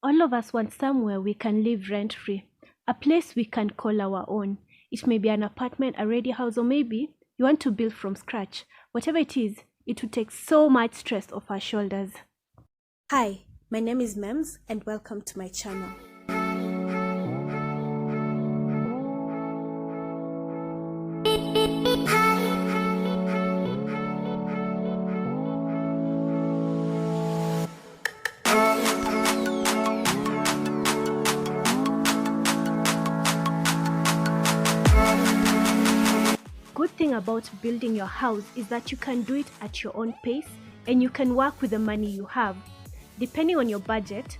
All of us want somewhere we can live rent-free, a place we can call our own. It may be an apartment, a ready house, or maybe you want to build from scratch. Whatever it is, it will take so much stress off our shoulders. Hi, my name is Memz and welcome to my channel. Good thing about building your house is that you can do it at your own pace and you can work with the money you have. Depending on your budget,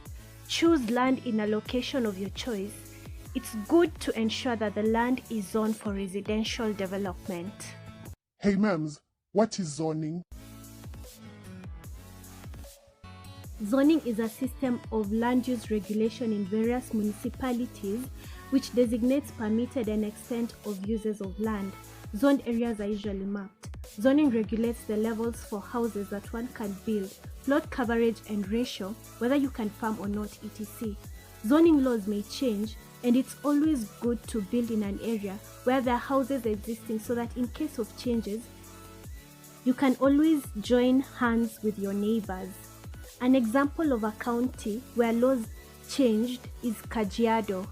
choose land in a location of your choice. It's good to ensure that the land is zoned for residential development. Hey Memz, what is zoning? Zoning is a system of land use regulation in various municipalities which designates permitted and extent of uses of land. Zoned areas are usually mapped. Zoning regulates the levels for houses that one can build, plot coverage and ratio, whether you can farm or not, etc. Zoning laws may change, and it's always good to build in an area where there are houses existing so that in case of changes, you can always join hands with your neighbors. An example of a county where laws changed is Kajiado.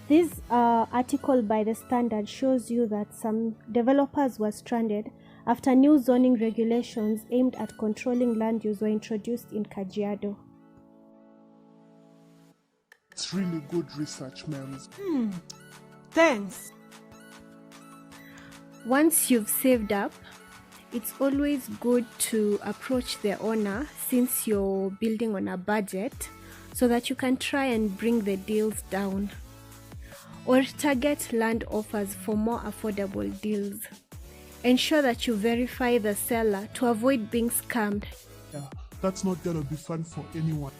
This article by The Standard shows you that some developers were stranded after new zoning regulations aimed at controlling land use were introduced in Kajiado. It's really good research, Memz. Thanks. Once you've saved up, it's always good to approach the owner since you're building on a budget so that you can try and bring the deals down, or target land offers for more affordable deals. Ensure that you verify the seller to avoid being scammed. Yeah, that's not gonna be fun for anyone.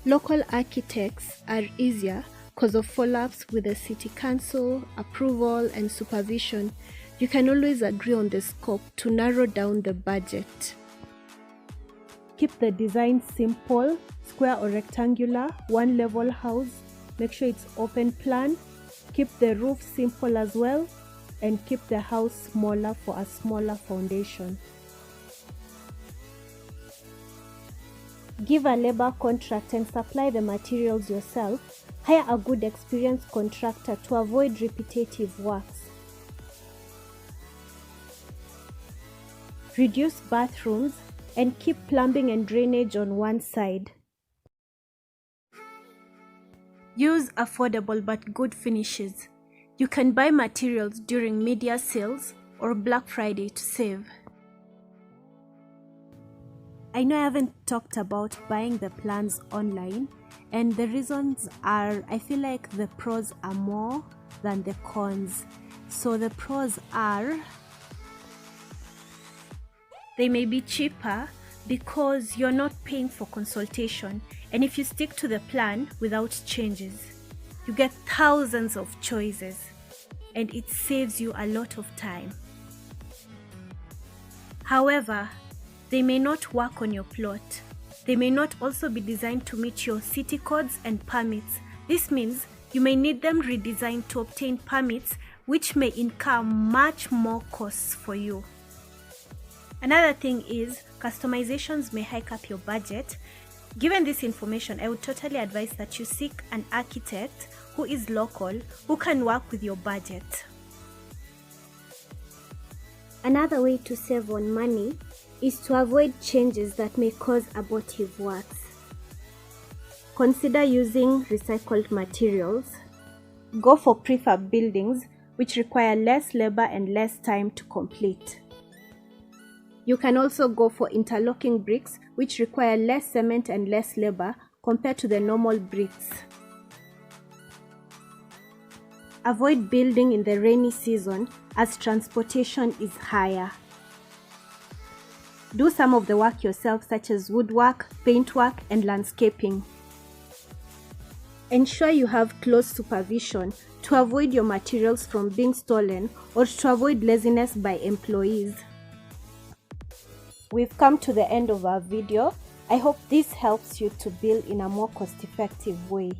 Local architects are easier because of follow-ups with the city council, approval and supervision. You can always agree on the scope to narrow down the budget. Keep the design simple, square or rectangular, one level house. Make sure it's open plan. Keep the roof simple as well, and keep the house smaller for a smaller foundation. Give a labor contract and supply the materials yourself. Hire a good experienced contractor to avoid repetitive works. Reduce bathrooms and keep plumbing and drainage on one side. Use affordable but good finishes. You can buy materials during media sales or Black Friday to save. I know I haven't talked about buying the plans online, and the reasons are I feel like the pros are more than the cons. So the pros are they may be cheaper because you're not paying for consultation, and if you stick to the plan without changes, you get thousands of choices and it saves you a lot of time. However, they may not work on your plot. They may not also be designed to meet your city codes and permits. This means you may need them redesigned to obtain permits, which may incur much more costs for you. Another thing is customizations may hike up your budget. Given this information, I would totally advise that you seek an architect who is local, who can work with your budget. Another way to save on money is to avoid changes that may cause abortive works. Consider using recycled materials. Go for prefab buildings which require less labor and less time to complete. You can also go for interlocking bricks which require less cement and less labor compared to the normal bricks. Avoid building in the rainy season as transportation is higher. Do some of the work yourself, such as woodwork, paintwork, and landscaping. Ensure you have close supervision to avoid your materials from being stolen or to avoid laziness by employees. We've come to the end of our video. I hope this helps you to build in a more cost-effective way.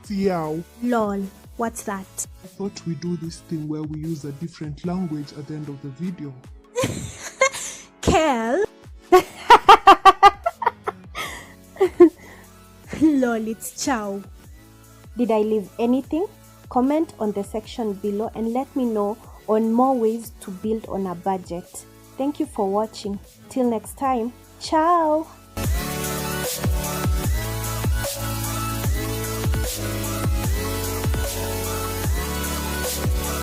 Ciao. Lol, what's that? I thought we do this thing where we use a different language at the end of the video. Kel? Lol, it's ciao. Did I leave anything? Comment on the section below and let me know on more ways to build on a budget. Thank you for watching. Till next time, ciao!